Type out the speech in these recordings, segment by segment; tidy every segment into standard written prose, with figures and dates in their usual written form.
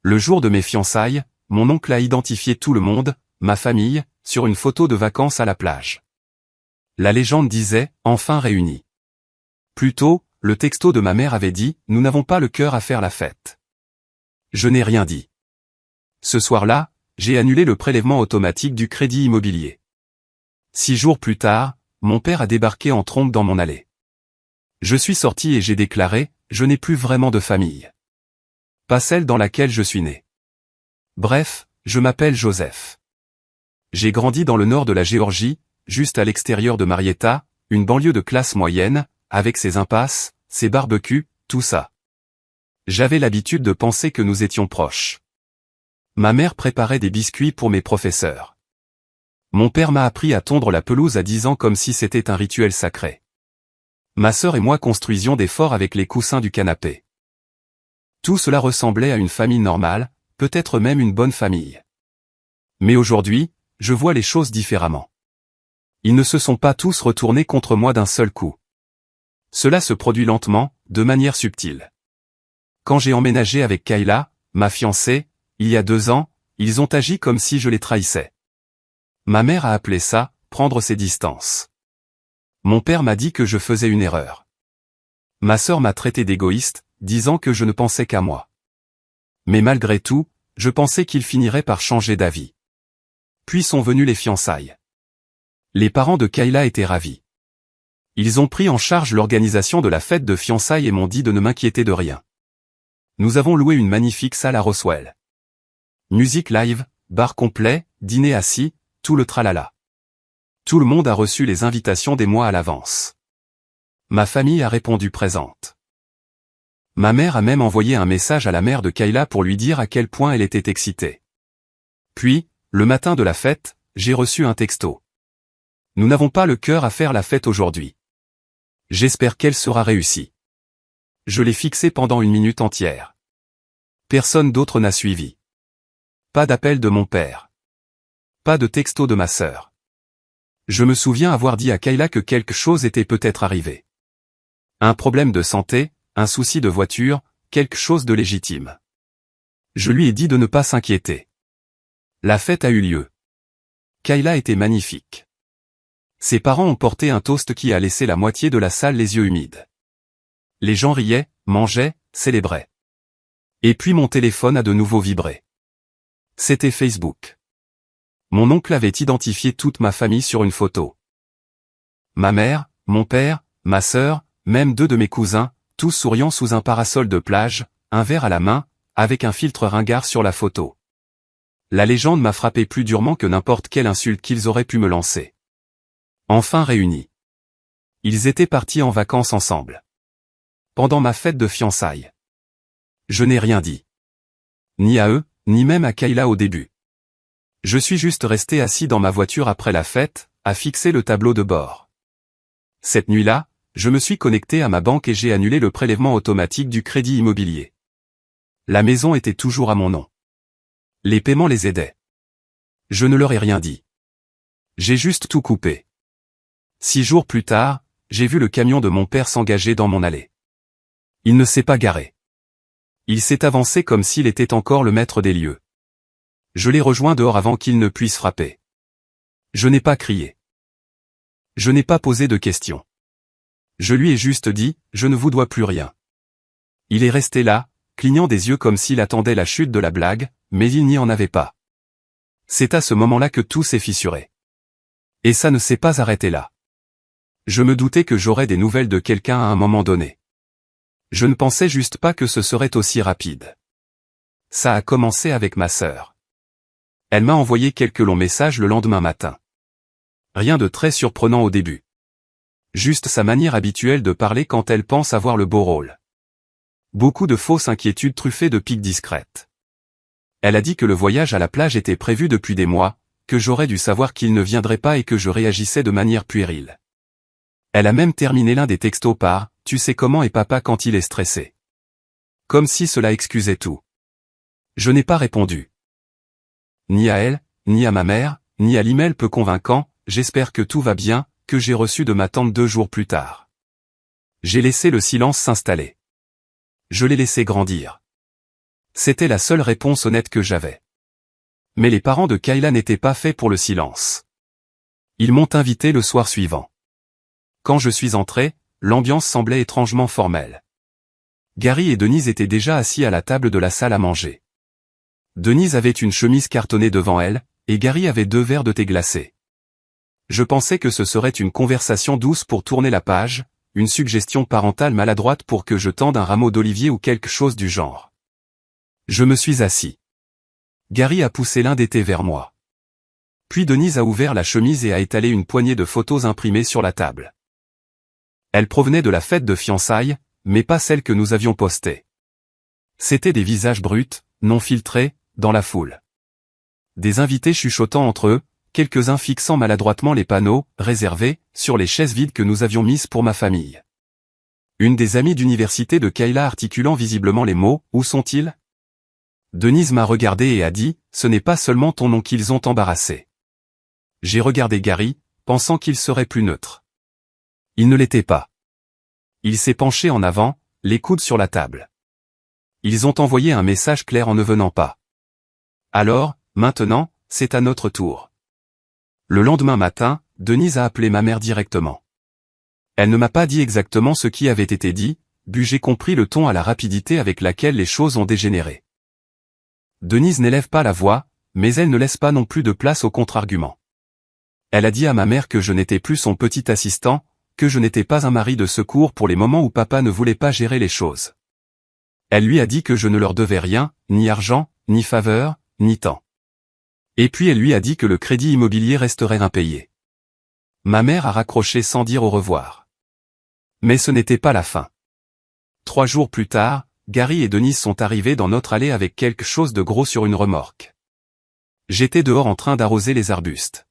Le jour de mes fiançailles, mon oncle a identifié tout le monde, ma famille, sur une photo de vacances à la plage. La légende disait « enfin réunis ». Plus tôt, le texto de ma mère avait dit « nous n'avons pas le cœur à faire la fête ». Je n'ai rien dit. Ce soir-là, j'ai annulé le prélèvement automatique du crédit immobilier. 6 jours plus tard, mon père a débarqué en trombe dans mon allée. Je suis sorti et j'ai déclaré « je n'ai plus vraiment de famille. Pas celle dans laquelle je suis né. Bref, je m'appelle Joseph. J'ai grandi dans le nord de la Géorgie, juste à l'extérieur de Marietta, une banlieue de classe moyenne, avec ses impasses, ses barbecues, tout ça. J'avais l'habitude de penser que nous étions proches. Ma mère préparait des biscuits pour mes professeurs. Mon père m'a appris à tondre la pelouse à 10 ans comme si c'était un rituel sacré. Ma sœur et moi construisions des forts avec les coussins du canapé. Tout cela ressemblait à une famille normale, peut-être même une bonne famille. Mais aujourd'hui, je vois les choses différemment. Ils ne se sont pas tous retournés contre moi d'un seul coup. Cela se produit lentement, de manière subtile. Quand j'ai emménagé avec Kayla, ma fiancée, il y a 2 ans, ils ont agi comme si je les trahissais. Ma mère a appelé ça « prendre ses distances ». Mon père m'a dit que je faisais une erreur. Ma sœur m'a traité d'égoïste, disant que je ne pensais qu'à moi. Mais malgré tout, je pensais qu'ils finiraient par changer d'avis. Puis sont venues les fiançailles. Les parents de Kayla étaient ravis. Ils ont pris en charge l'organisation de la fête de fiançailles et m'ont dit de ne m'inquiéter de rien. Nous avons loué une magnifique salle à Roswell. Musique live, bar complet, dîner assis, tout le tralala. Tout le monde a reçu les invitations des mois à l'avance. Ma famille a répondu présente. Ma mère a même envoyé un message à la mère de Kayla pour lui dire à quel point elle était excitée. Puis, le matin de la fête, j'ai reçu un texto. Nous n'avons pas le cœur à faire la fête aujourd'hui. J'espère qu'elle sera réussie. Je l'ai fixé pendant 1 minute entière. Personne d'autre n'a suivi. Pas d'appel de mon père. Pas de texto de ma sœur. Je me souviens avoir dit à Kayla que quelque chose était peut-être arrivé. Un problème de santé, un souci de voiture, quelque chose de légitime. Je lui ai dit de ne pas s'inquiéter. La fête a eu lieu. Kayla était magnifique. Ses parents ont porté un toast qui a laissé la moitié de la salle les yeux humides. Les gens riaient, mangeaient, célébraient. Et puis mon téléphone a de nouveau vibré. C'était Facebook. Mon oncle avait identifié toute ma famille sur une photo. Ma mère, mon père, ma sœur, même 2 de mes cousins, tous souriant sous un parasol de plage, un verre à la main, avec un filtre ringard sur la photo. La légende m'a frappé plus durement que n'importe quelle insulte qu'ils auraient pu me lancer. Enfin réunis. Ils étaient partis en vacances ensemble. Pendant ma fête de fiançailles. Je n'ai rien dit. Ni à eux, ni même à Kayla au début. Je suis juste resté assis dans ma voiture après la fête, à fixer le tableau de bord. Cette nuit-là, je me suis connecté à ma banque et j'ai annulé le prélèvement automatique du crédit immobilier. La maison était toujours à mon nom. Les paiements les aidaient. Je ne leur ai rien dit. J'ai juste tout coupé. 6 jours plus tard, j'ai vu le camion de mon père s'engager dans mon allée. Il ne s'est pas garé. Il s'est avancé comme s'il était encore le maître des lieux. Je l'ai rejoint dehors avant qu'il ne puisse frapper. Je n'ai pas crié. Je n'ai pas posé de questions. Je lui ai juste dit, je ne vous dois plus rien. Il est resté là, clignant des yeux comme s'il attendait la chute de la blague, mais il n'y en avait pas. C'est à ce moment-là que tout s'est fissuré. Et ça ne s'est pas arrêté là. Je me doutais que j'aurais des nouvelles de quelqu'un à un moment donné. Je ne pensais juste pas que ce serait aussi rapide. Ça a commencé avec ma sœur. Elle m'a envoyé quelques longs messages le lendemain matin. Rien de très surprenant au début. Juste sa manière habituelle de parler quand elle pense avoir le beau rôle. Beaucoup de fausses inquiétudes truffées de piques discrètes. Elle a dit que le voyage à la plage était prévu depuis des mois, que j'aurais dû savoir qu'il ne viendrait pas et que je réagissais de manière puérile. Elle a même terminé l'un des textos par « Tu sais comment est papa quand il est stressé ?» Comme si cela excusait tout. Je n'ai pas répondu. Ni à elle, ni à ma mère, ni à l'email peu convaincant, j'espère que tout va bien, que j'ai reçu de ma tante 2 jours plus tard. J'ai laissé le silence s'installer. Je l'ai laissé grandir. C'était la seule réponse honnête que j'avais. Mais les parents de Kayla n'étaient pas faits pour le silence. Ils m'ont invité le soir suivant. Quand je suis entré, l'ambiance semblait étrangement formelle. Gary et Denise étaient déjà assis à la table de la salle à manger. Denise avait une chemise cartonnée devant elle, et Gary avait 2 verres de thé glacé. Je pensais que ce serait une conversation douce pour tourner la page, une suggestion parentale maladroite pour que je tende un rameau d'olivier ou quelque chose du genre. Je me suis assis. Gary a poussé l'un des thés vers moi. Puis Denise a ouvert la chemise et a étalé une poignée de photos imprimées sur la table. Elles provenaient de la fête de fiançailles, mais pas celles que nous avions postées. C'étaient des visages bruts, non filtrés, dans la foule. Des invités chuchotant entre eux, quelques-uns fixant maladroitement les panneaux, réservés, sur les chaises vides que nous avions mises pour ma famille. Une des amies d'université de Kayla articulant visiblement les mots « Où sont-ils ?» Denise m'a regardé et a dit « Ce n'est pas seulement ton nom qu'ils ont embarrassé. » J'ai regardé Gary, pensant qu'il serait plus neutre. Il ne l'était pas. Il s'est penché en avant, les coudes sur la table. Ils ont envoyé un message clair en ne venant pas. Alors, maintenant, c'est à notre tour. Le lendemain matin, Denise a appelé ma mère directement. Elle ne m'a pas dit exactement ce qui avait été dit, but j'ai compris le ton à la rapidité avec laquelle les choses ont dégénéré. Denise n'élève pas la voix, mais elle ne laisse pas non plus de place aux contre-arguments. Elle a dit à ma mère que je n'étais plus son petit assistant, que je n'étais pas un mari de secours pour les moments où papa ne voulait pas gérer les choses. Elle lui a dit que je ne leur devais rien, ni argent, ni faveur, ni temps. Et puis elle lui a dit que le crédit immobilier resterait impayé. Ma mère a raccroché sans dire au revoir. Mais ce n'était pas la fin. 3 jours plus tard, Gary et Denise sont arrivés dans notre allée avec quelque chose de gros sur une remorque. J'étais dehors en train d'arroser les arbustes.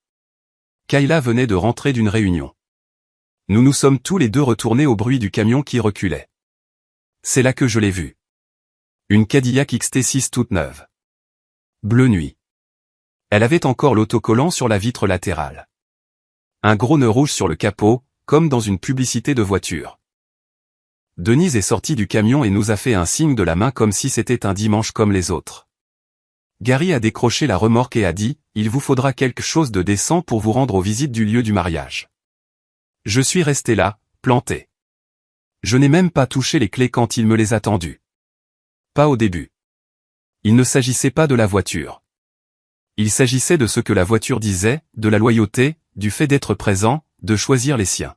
Kayla venait de rentrer d'une réunion. Nous nous sommes tous les deux retournés au bruit du camion qui reculait. C'est là que je l'ai vue. Une Cadillac XT6 toute neuve. Bleu nuit. Elle avait encore l'autocollant sur la vitre latérale. Un gros nœud rouge sur le capot, comme dans une publicité de voiture. Denise est sortie du camion et nous a fait un signe de la main comme si c'était un dimanche comme les autres. Gary a décroché la remorque et a dit « Il vous faudra quelque chose de décent pour vous rendre aux visites du lieu du mariage. » Je suis resté là, planté. Je n'ai même pas touché les clés quand il me les a tendues. Pas au début. Il ne s'agissait pas de la voiture. Il s'agissait de ce que la voiture disait, de la loyauté, du fait d'être présent, de choisir les siens.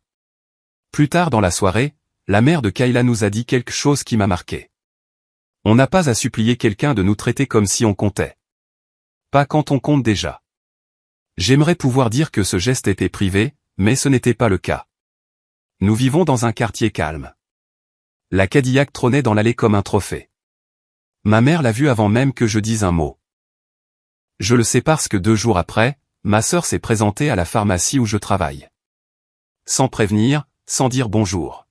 Plus tard dans la soirée, la mère de Kayla nous a dit quelque chose qui m'a marqué. On n'a pas à supplier quelqu'un de nous traiter comme si on comptait. Pas quand on compte déjà. J'aimerais pouvoir dire que ce geste était privé, mais ce n'était pas le cas. Nous vivons dans un quartier calme. La Cadillac trônait dans l'allée comme un trophée. Ma mère l'a vue avant même que je dise un mot. Je le sais parce que 2 jours après, ma sœur s'est présentée à la pharmacie où je travaille. Sans prévenir, sans dire bonjour.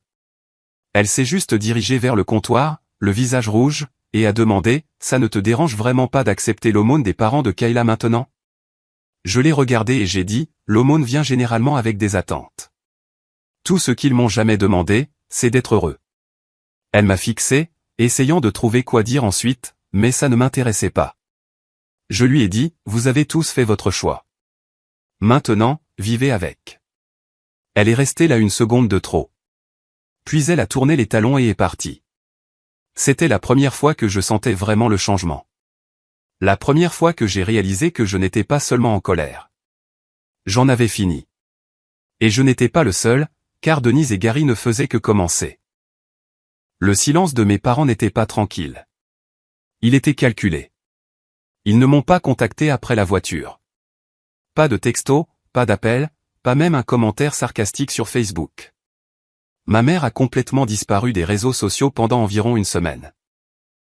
Elle s'est juste dirigée vers le comptoir, le visage rouge, et a demandé « Ça ne te dérange vraiment pas d'accepter l'aumône des parents de Kayla maintenant ?» Je l'ai regardée et j'ai dit « L'aumône vient généralement avec des attentes. Tout ce qu'ils m'ont jamais demandé, c'est d'être heureux. » Elle m'a fixé, essayant de trouver quoi dire ensuite, mais ça ne m'intéressait pas. Je lui ai dit « Vous avez tous fait votre choix. Maintenant, vivez avec. » Elle est restée là 1 seconde de trop. Puis elle a tourné les talons et est partie. C'était la première fois que je sentais vraiment le changement. La première fois que j'ai réalisé que je n'étais pas seulement en colère. J'en avais fini. Et je n'étais pas le seul, car Denise et Gary ne faisaient que commencer. Le silence de mes parents n'était pas tranquille. Il était calculé. Ils ne m'ont pas contacté après la voiture. Pas de texto, pas d'appel, pas même un commentaire sarcastique sur Facebook. Ma mère a complètement disparu des réseaux sociaux pendant environ 1 semaine.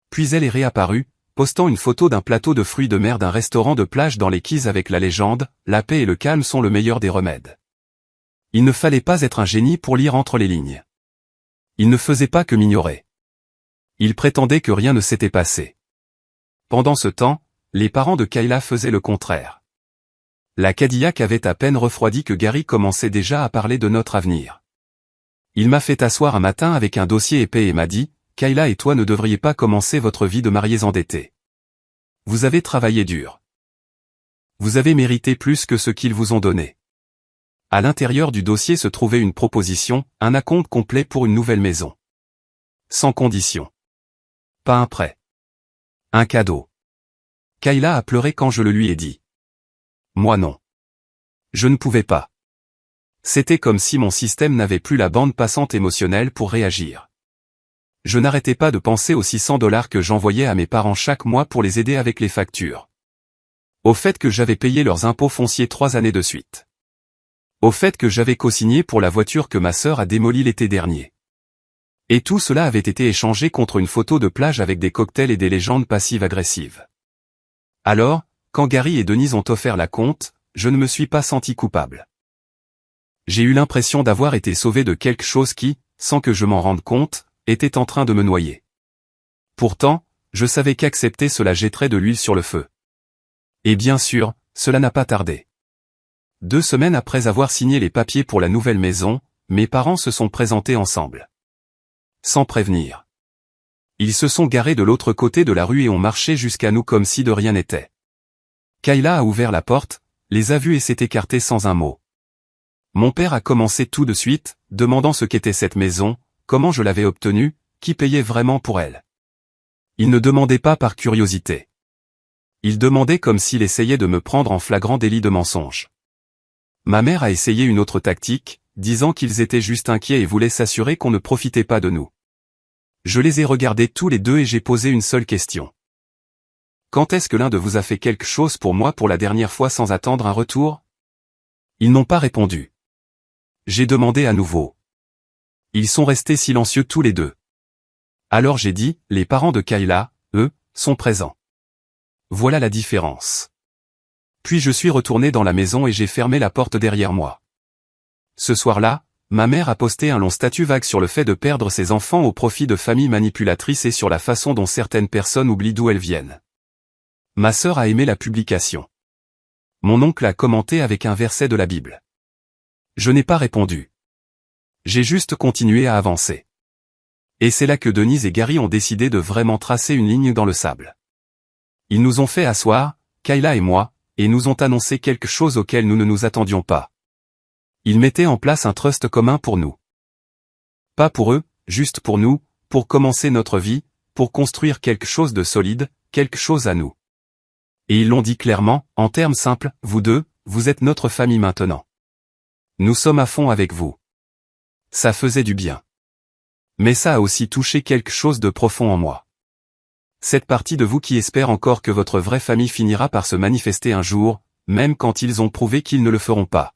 Puis elle est réapparue, postant une photo d'un plateau de fruits de mer d'un restaurant de plage dans les quays avec la légende « La paix et le calme sont le meilleur des remèdes ». Il ne fallait pas être un génie pour lire entre les lignes. Il ne faisait pas que m'ignorer. Il prétendait que rien ne s'était passé. Pendant ce temps, les parents de Kayla faisaient le contraire. La Cadillac avait à peine refroidi que Gary commençait déjà à parler de notre avenir. Il m'a fait asseoir un matin avec un dossier épais et m'a dit « Kayla et toi ne devriez pas commencer votre vie de mariés endettés. Vous avez travaillé dur. Vous avez mérité plus que ce qu'ils vous ont donné. À l'intérieur du dossier se trouvait une proposition, un acompte complet pour une nouvelle maison. Sans condition. Pas un prêt. Un cadeau. Kayla a pleuré quand je le lui ai dit. Moi non. Je ne pouvais pas. C'était comme si mon système n'avait plus la bande passante émotionnelle pour réagir. Je n'arrêtais pas de penser aux $600 que j'envoyais à mes parents chaque mois pour les aider avec les factures. Au fait que j'avais payé leurs impôts fonciers 3 années de suite. Au fait que j'avais co-signé pour la voiture que ma sœur a démolie l'été dernier. Et tout cela avait été échangé contre une photo de plage avec des cocktails et des légendes passives-agressives. Alors, quand Gary et Denise ont offert la compte, je ne me suis pas senti coupable. J'ai eu l'impression d'avoir été sauvé de quelque chose qui, sans que je m'en rende compte, était en train de me noyer. Pourtant, je savais qu'accepter cela jetterait de l'huile sur le feu. Et bien sûr, cela n'a pas tardé. 2 semaines après avoir signé les papiers pour la nouvelle maison, mes parents se sont présentés ensemble. Sans prévenir. Ils se sont garés de l'autre côté de la rue et ont marché jusqu'à nous comme si de rien n'était. Kayla a ouvert la porte, les a vus et s'est écartée sans un mot. Mon père a commencé tout de suite, demandant ce qu'était cette maison, comment je l'avais obtenue, qui payait vraiment pour elle. Il ne demandait pas par curiosité. Il demandait comme s'il essayait de me prendre en flagrant délit de mensonge. Ma mère a essayé une autre tactique, disant qu'ils étaient juste inquiets et voulaient s'assurer qu'on ne profitait pas de nous. Je les ai regardés tous les deux et j'ai posé une seule question. Quand est-ce que l'un de vous a fait quelque chose pour moi pour la dernière fois sans attendre un retour? Ils n'ont pas répondu. J'ai demandé à nouveau. Ils sont restés silencieux tous les deux. Alors j'ai dit, les parents de Kayla, eux, sont présents. Voilà la différence. Puis je suis retourné dans la maison et j'ai fermé la porte derrière moi. Ce soir-là, ma mère a posté un long statut vague sur le fait de perdre ses enfants au profit de familles manipulatrices et sur la façon dont certaines personnes oublient d'où elles viennent. Ma sœur a aimé la publication. Mon oncle a commenté avec un verset de la Bible. Je n'ai pas répondu. J'ai juste continué à avancer. Et c'est là que Denise et Gary ont décidé de vraiment tracer une ligne dans le sable. Ils nous ont fait asseoir, Kayla et moi, et nous ont annoncé quelque chose auquel nous ne nous attendions pas. Ils mettaient en place un trust commun pour nous. Pas pour eux, juste pour nous, pour commencer notre vie, pour construire quelque chose de solide, quelque chose à nous. Et ils l'ont dit clairement, en termes simples, vous deux, vous êtes notre famille maintenant. Nous sommes à fond avec vous. Ça faisait du bien. Mais ça a aussi touché quelque chose de profond en moi. Cette partie de vous qui espère encore que votre vraie famille finira par se manifester un jour, même quand ils ont prouvé qu'ils ne le feront pas.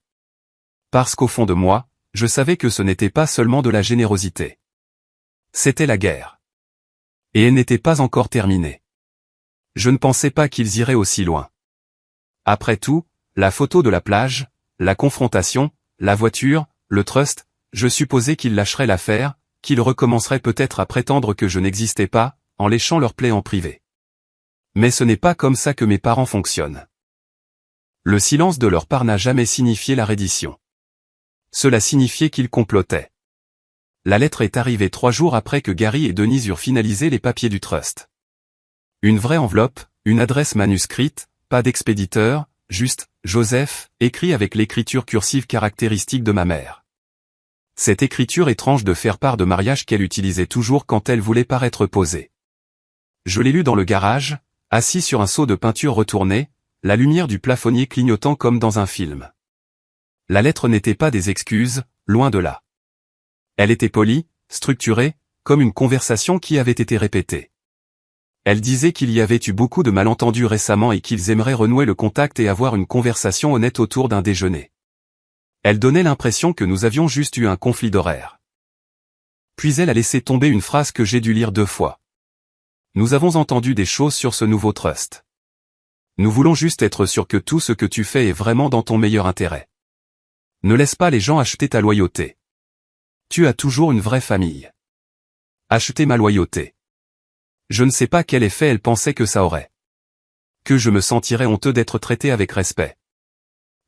Parce qu'au fond de moi, je savais que ce n'était pas seulement de la générosité. C'était la guerre. Et elle n'était pas encore terminée. Je ne pensais pas qu'ils iraient aussi loin. Après tout, la photo de la plage, la confrontation, la voiture, le trust, je supposais qu'ils lâcheraient l'affaire, qu'ils recommenceraient peut-être à prétendre que je n'existais pas, en léchant leur plaie en privé. Mais ce n'est pas comme ça que mes parents fonctionnent. Le silence de leur part n'a jamais signifié la reddition. Cela signifiait qu'ils complotaient. La lettre est arrivée 3 jours après que Gary et Denise eurent finalisé les papiers du trust. Une vraie enveloppe, une adresse manuscrite, pas d'expéditeur, juste « Joseph » écrit avec l'écriture cursive caractéristique de ma mère. Cette écriture étrange de faire-part de mariage qu'elle utilisait toujours quand elle voulait paraître posée. Je l'ai lu dans le garage, assis sur un seau de peinture retourné, la lumière du plafonnier clignotant comme dans un film. La lettre n'était pas des excuses, loin de là. Elle était polie, structurée, comme une conversation qui avait été répétée. Elle disait qu'il y avait eu beaucoup de malentendus récemment et qu'ils aimeraient renouer le contact et avoir une conversation honnête autour d'un déjeuner. Elle donnait l'impression que nous avions juste eu un conflit d'horaire. Puis elle a laissé tomber une phrase que j'ai dû lire 2 fois. Nous avons entendu des choses sur ce nouveau trust. Nous voulons juste être sûrs que tout ce que tu fais est vraiment dans ton meilleur intérêt. Ne laisse pas les gens acheter ta loyauté. Tu as toujours une vraie famille. Acheter ma loyauté. Je ne sais pas quel effet elle pensait que ça aurait. Que je me sentirais honteux d'être traité avec respect.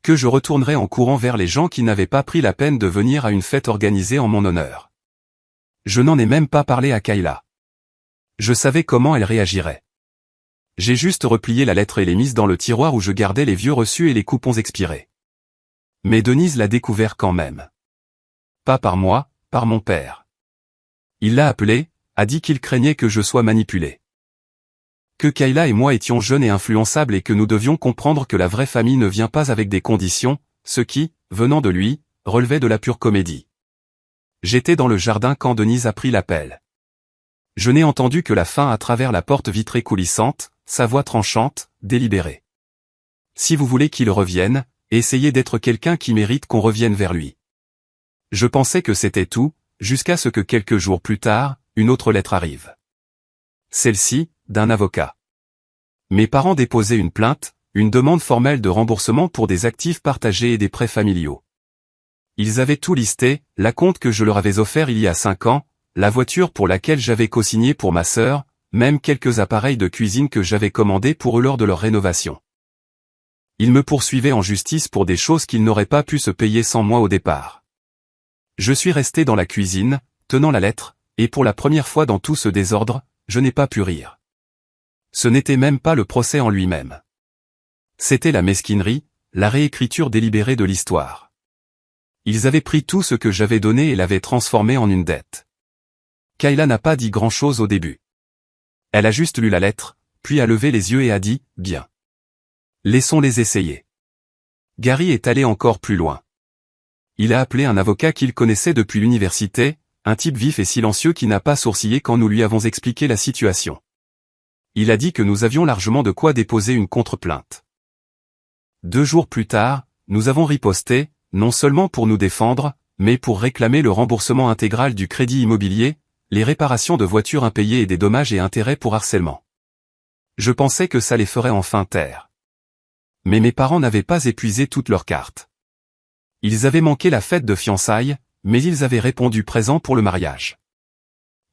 Que je retournerais en courant vers les gens qui n'avaient pas pris la peine de venir à une fête organisée en mon honneur. Je n'en ai même pas parlé à Kayla. Je savais comment elle réagirait. J'ai juste replié la lettre et l'ai mise dans le tiroir où je gardais les vieux reçus et les coupons expirés. Mais Denise l'a découvert quand même. Pas par moi, par mon père. Il l'a appelé, a dit qu'il craignait que je sois manipulé. Que Kayla et moi étions jeunes et influençables et que nous devions comprendre que la vraie famille ne vient pas avec des conditions, ce qui, venant de lui, relevait de la pure comédie. J'étais dans le jardin quand Denise a pris l'appel. Je n'ai entendu que la fin à travers la porte vitrée coulissante, sa voix tranchante, délibérée. Si vous voulez qu'il revienne, essayez d'être quelqu'un qui mérite qu'on revienne vers lui. Je pensais que c'était tout, jusqu'à ce que quelques jours plus tard, une autre lettre arrive. Celle-ci, d'un avocat. Mes parents déposaient une plainte, une demande formelle de remboursement pour des actifs partagés et des prêts familiaux. Ils avaient tout listé, l'acompte que je leur avais offert il y a 5 ans, la voiture pour laquelle j'avais co-signé pour ma sœur, même quelques appareils de cuisine que j'avais commandés pour eux lors de leur rénovation. Ils me poursuivaient en justice pour des choses qu'ils n'auraient pas pu se payer sans moi au départ. Je suis resté dans la cuisine, tenant la lettre, et pour la première fois dans tout ce désordre, je n'ai pas pu rire. Ce n'était même pas le procès en lui-même. C'était la mesquinerie, la réécriture délibérée de l'histoire. Ils avaient pris tout ce que j'avais donné et l'avaient transformé en une dette. Kayla n'a pas dit grand-chose au début. Elle a juste lu la lettre, puis a levé les yeux et a dit « Bien. Laissons-les essayer ». Gary est allé encore plus loin. Il a appelé un avocat qu'il connaissait depuis l'université, un type vif et silencieux qui n'a pas sourcillé quand nous lui avons expliqué la situation. Il a dit que nous avions largement de quoi déposer une contre-plainte. 2 jours plus tard, nous avons riposté, non seulement pour nous défendre, mais pour réclamer le remboursement intégral du crédit immobilier, les réparations de voitures impayées et des dommages et intérêts pour harcèlement. Je pensais que ça les ferait enfin taire. Mais mes parents n'avaient pas épuisé toutes leurs cartes. Ils avaient manqué la fête de fiançailles, mais ils avaient répondu présent pour le mariage.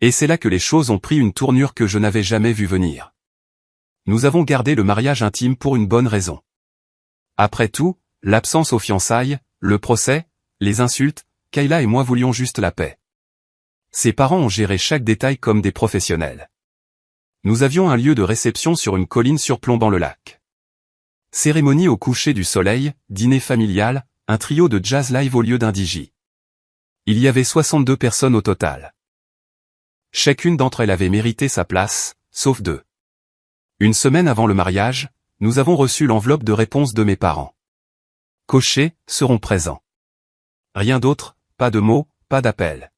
Et c'est là que les choses ont pris une tournure que je n'avais jamais vue venir. Nous avons gardé le mariage intime pour une bonne raison. Après tout, l'absence aux fiançailles, le procès, les insultes, Kayla et moi voulions juste la paix. Ses parents ont géré chaque détail comme des professionnels. Nous avions un lieu de réception sur une colline surplombant le lac. Cérémonie au coucher du soleil, dîner familial, un trio de jazz live au lieu d'un DJ. Il y avait 62 personnes au total. Chacune d'entre elles avait mérité sa place, sauf 2. Une semaine avant le mariage, nous avons reçu l'enveloppe de réponse de mes parents. Cochés, seront présents. Rien d'autre, pas de mots, pas d'appel.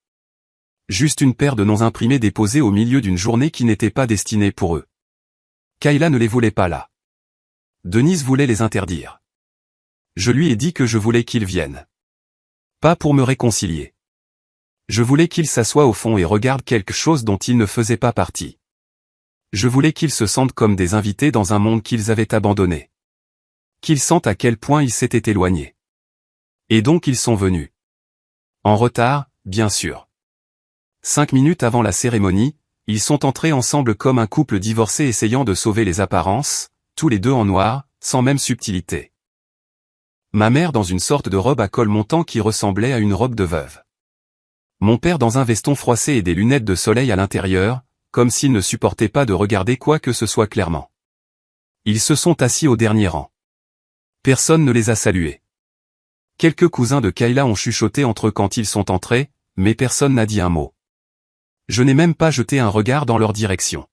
Juste une paire de noms imprimés déposés au milieu d'une journée qui n'était pas destinée pour eux. Kayla ne les voulait pas là. Denise voulait les interdire. Je lui ai dit que je voulais qu'ils viennent. Pas pour me réconcilier. Je voulais qu'ils s'assoient au fond et regardent quelque chose dont ils ne faisaient pas partie. Je voulais qu'ils se sentent comme des invités dans un monde qu'ils avaient abandonné. Qu'ils sentent à quel point ils s'étaient éloignés. Et donc ils sont venus. En retard, bien sûr. 5 minutes avant la cérémonie, ils sont entrés ensemble comme un couple divorcé essayant de sauver les apparences, tous les deux en noir, sans même subtilité. Ma mère dans une sorte de robe à col montant qui ressemblait à une robe de veuve. Mon père dans un veston froissé et des lunettes de soleil à l'intérieur, comme s'il ne supportait pas de regarder quoi que ce soit clairement. Ils se sont assis au dernier rang. Personne ne les a salués. Quelques cousins de Kayla ont chuchoté entre eux quand ils sont entrés, mais personne n'a dit un mot. Je n'ai même pas jeté un regard dans leur direction.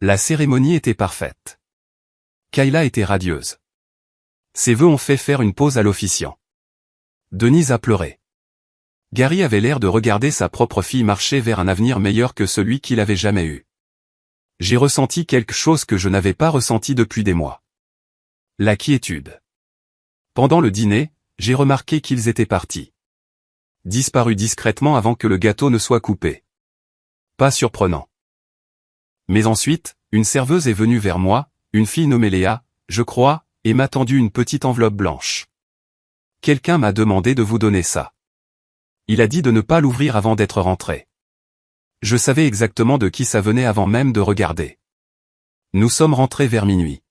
La cérémonie était parfaite. Kayla était radieuse. Ses vœux ont fait faire une pause à l'officiant. Denise a pleuré. Gary avait l'air de regarder sa propre fille marcher vers un avenir meilleur que celui qu'il avait jamais eu. J'ai ressenti quelque chose que je n'avais pas ressenti depuis des mois. La quiétude. Pendant le dîner, j'ai remarqué qu'ils étaient partis. Disparus discrètement avant que le gâteau ne soit coupé. Pas surprenant. Mais ensuite, une serveuse est venue vers moi, une fille nommée Léa, je crois, et m'a tendu une petite enveloppe blanche. Quelqu'un m'a demandé de vous donner ça. Il a dit de ne pas l'ouvrir avant d'être rentré. Je savais exactement de qui ça venait avant même de regarder. Nous sommes rentrés vers minuit.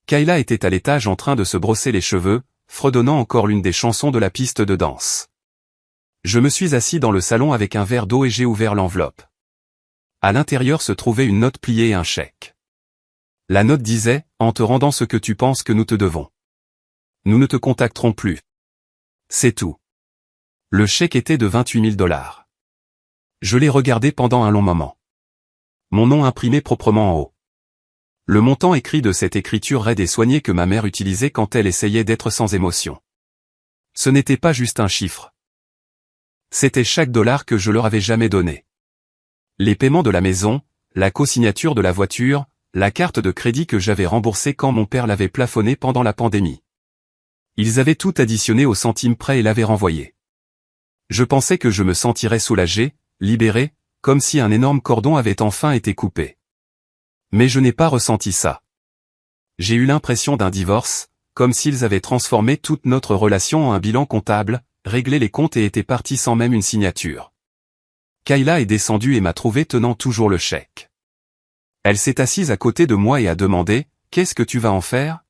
Kayla était à l'étage en train de se brosser les cheveux, fredonnant encore l'une des chansons de la piste de danse. Je me suis assis dans le salon avec un verre d'eau et j'ai ouvert l'enveloppe. À l'intérieur se trouvait une note pliée et un chèque. La note disait, en te rendant ce que tu penses que nous te devons. Nous ne te contacterons plus. C'est tout. Le chèque était de 28 000 $. Je l'ai regardé pendant un long moment. Mon nom imprimé proprement en haut. Le montant écrit de cette écriture raide et soignée que ma mère utilisait quand elle essayait d'être sans émotion. Ce n'était pas juste un chiffre. C'était chaque dollar que je leur avais jamais donné. Les paiements de la maison, la co-signature de la voiture, la carte de crédit que j'avais remboursée quand mon père l'avait plafonnée pendant la pandémie. Ils avaient tout additionné au centime près et l'avaient renvoyé. Je pensais que je me sentirais soulagé, libéré, comme si un énorme cordon avait enfin été coupé. Mais je n'ai pas ressenti ça. J'ai eu l'impression d'un divorce, comme s'ils avaient transformé toute notre relation en un bilan comptable, réglé les comptes et étaient partis sans même une signature. Kayla est descendue et m'a trouvé tenant toujours le chèque. Elle s'est assise à côté de moi et a demandé, « Qu'est-ce que tu vas en faire ?»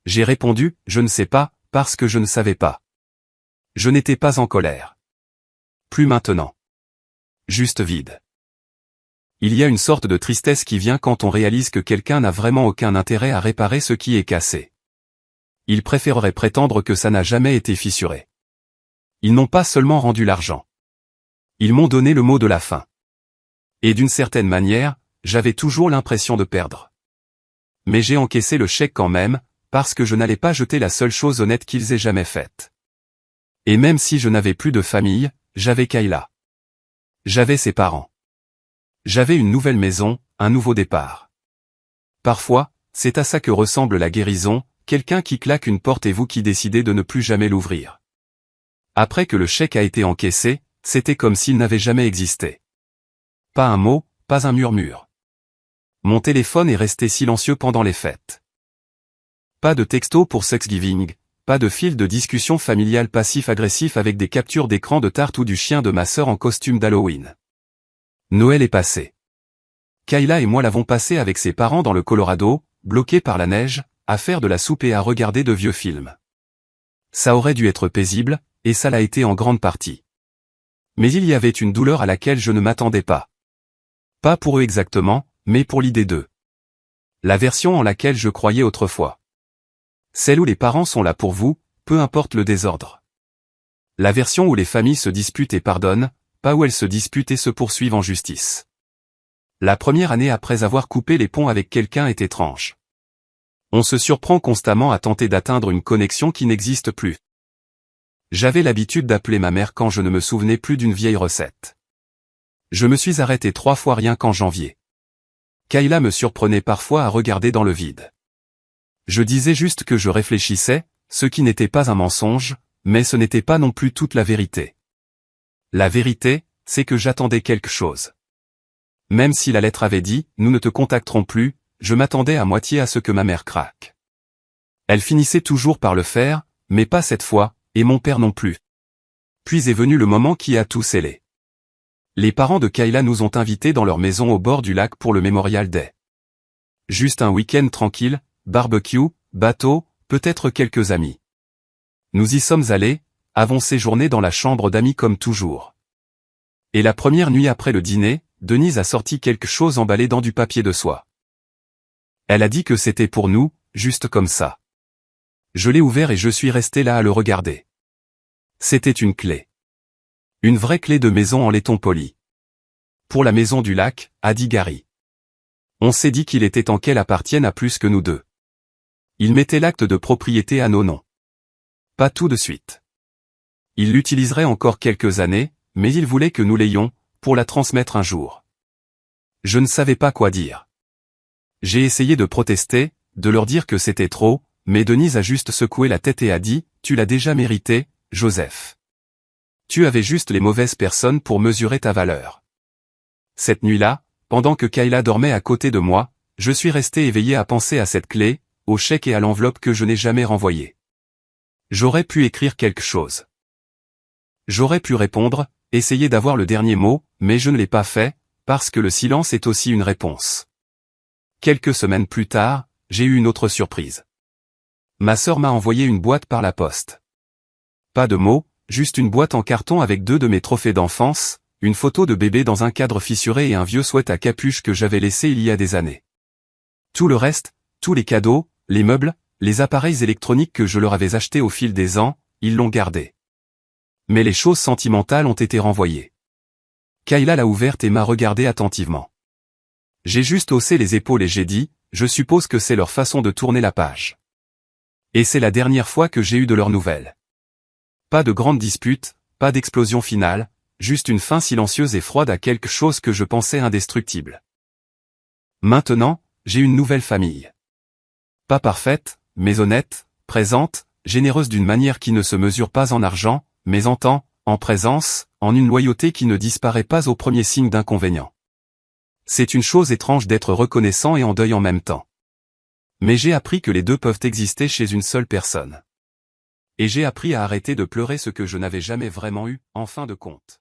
J'ai répondu, « Je ne sais pas, parce que je ne savais pas. » Je n'étais pas en colère. Plus maintenant. Juste vide. Il y a une sorte de tristesse qui vient quand on réalise que quelqu'un n'a vraiment aucun intérêt à réparer ce qui est cassé. Il préférerait prétendre que ça n'a jamais été fissuré. Ils n'ont pas seulement rendu l'argent. Ils m'ont donné le mot de la fin. Et d'une certaine manière, j'avais toujours l'impression de perdre. Mais j'ai encaissé le chèque quand même, parce que je n'allais pas jeter la seule chose honnête qu'ils aient jamais faite. Et même si je n'avais plus de famille, j'avais Kayla. J'avais ses parents. J'avais une nouvelle maison, un nouveau départ. Parfois, c'est à ça que ressemble la guérison, quelqu'un qui claque une porte et vous qui décidez de ne plus jamais l'ouvrir. Après que le chèque a été encaissé, c'était comme s'il n'avait jamais existé. Pas un mot, pas un murmure. Mon téléphone est resté silencieux pendant les fêtes. Pas de texto pour Thanksgiving, pas de fil de discussion familiale passif-agressif avec des captures d'écran de Tarte ou du chien de ma sœur en costume d'Halloween. Noël est passé. Kayla et moi l'avons passé avec ses parents dans le Colorado, bloqués par la neige, à faire de la soupe et à regarder de vieux films. Ça aurait dû être paisible, et ça l'a été en grande partie. Mais il y avait une douleur à laquelle je ne m'attendais pas. Pas pour eux exactement, mais pour l'idée d'eux. La version en laquelle je croyais autrefois. Celle où les parents sont là pour vous, peu importe le désordre. La version où les familles se disputent et pardonnent, pas où elles se disputent et se poursuivent en justice. La première année après avoir coupé les ponts avec quelqu'un est étrange. On se surprend constamment à tenter d'atteindre une connexion qui n'existe plus. J'avais l'habitude d'appeler ma mère quand je ne me souvenais plus d'une vieille recette. Je me suis arrêté 3 fois rien qu'en janvier. Kayla me surprenait parfois à regarder dans le vide. Je disais juste que je réfléchissais, ce qui n'était pas un mensonge, mais ce n'était pas non plus toute la vérité. La vérité, c'est que j'attendais quelque chose. Même si la lettre avait dit « Nous ne te contacterons plus », je m'attendais à moitié à ce que ma mère craque. Elle finissait toujours par le faire, mais pas cette fois, et mon père non plus. Puis est venu le moment qui a tout scellé. Les parents de Kayla nous ont invités dans leur maison au bord du lac pour le Memorial Day. Juste un week-end tranquille, barbecue, bateau, peut-être quelques amis. Nous y sommes allés, avons séjourné dans la chambre d'amis comme toujours. Et la première nuit après le dîner, Denise a sorti quelque chose emballé dans du papier de soie. Elle a dit que c'était pour nous, juste comme ça. Je l'ai ouvert et je suis resté là à le regarder. C'était une clé. Une vraie clé de maison en laiton poli. Pour la maison du lac, a dit Gary. On s'est dit qu'il était temps qu'elle appartienne à plus que nous deux. Il mettait l'acte de propriété à nos noms. Pas tout de suite. Il l'utiliserait encore quelques années, mais il voulait que nous l'ayons, pour la transmettre un jour. Je ne savais pas quoi dire. J'ai essayé de protester, de leur dire que c'était trop, mais Denise a juste secoué la tête et a dit, « Tu l'as déjà mérité, Joseph. Tu avais juste les mauvaises personnes pour mesurer ta valeur. » Cette nuit-là, pendant que Kayla dormait à côté de moi, je suis resté éveillé à penser à cette clé, au chèque et à l'enveloppe que je n'ai jamais renvoyée. J'aurais pu écrire quelque chose. J'aurais pu répondre, essayer d'avoir le dernier mot, mais je ne l'ai pas fait, parce que le silence est aussi une réponse. Quelques semaines plus tard, j'ai eu une autre surprise. Ma sœur m'a envoyé une boîte par la poste. Pas de mots, juste une boîte en carton avec 2 de mes trophées d'enfance, une photo de bébé dans un cadre fissuré et un vieux sweat à capuche que j'avais laissé il y a des années. Tout le reste, tous les cadeaux, les meubles, les appareils électroniques que je leur avais achetés au fil des ans, ils l'ont gardé. Mais les choses sentimentales ont été renvoyées. Kayla l'a ouverte et m'a regardé attentivement. J'ai juste haussé les épaules et j'ai dit, je suppose que c'est leur façon de tourner la page. Et c'est la dernière fois que j'ai eu de leurs nouvelles. Pas de grande dispute, pas d'explosion finale, juste une fin silencieuse et froide à quelque chose que je pensais indestructible. Maintenant, j'ai une nouvelle famille. Pas parfaite, mais honnête, présente, généreuse d'une manière qui ne se mesure pas en argent, mais en temps, en présence, en une loyauté qui ne disparaît pas au premier signe d'inconvénient. C'est une chose étrange d'être reconnaissant et en deuil en même temps. Mais j'ai appris que les deux peuvent exister chez une seule personne. Et j'ai appris à arrêter de pleurer ce que je n'avais jamais vraiment eu, en fin de compte.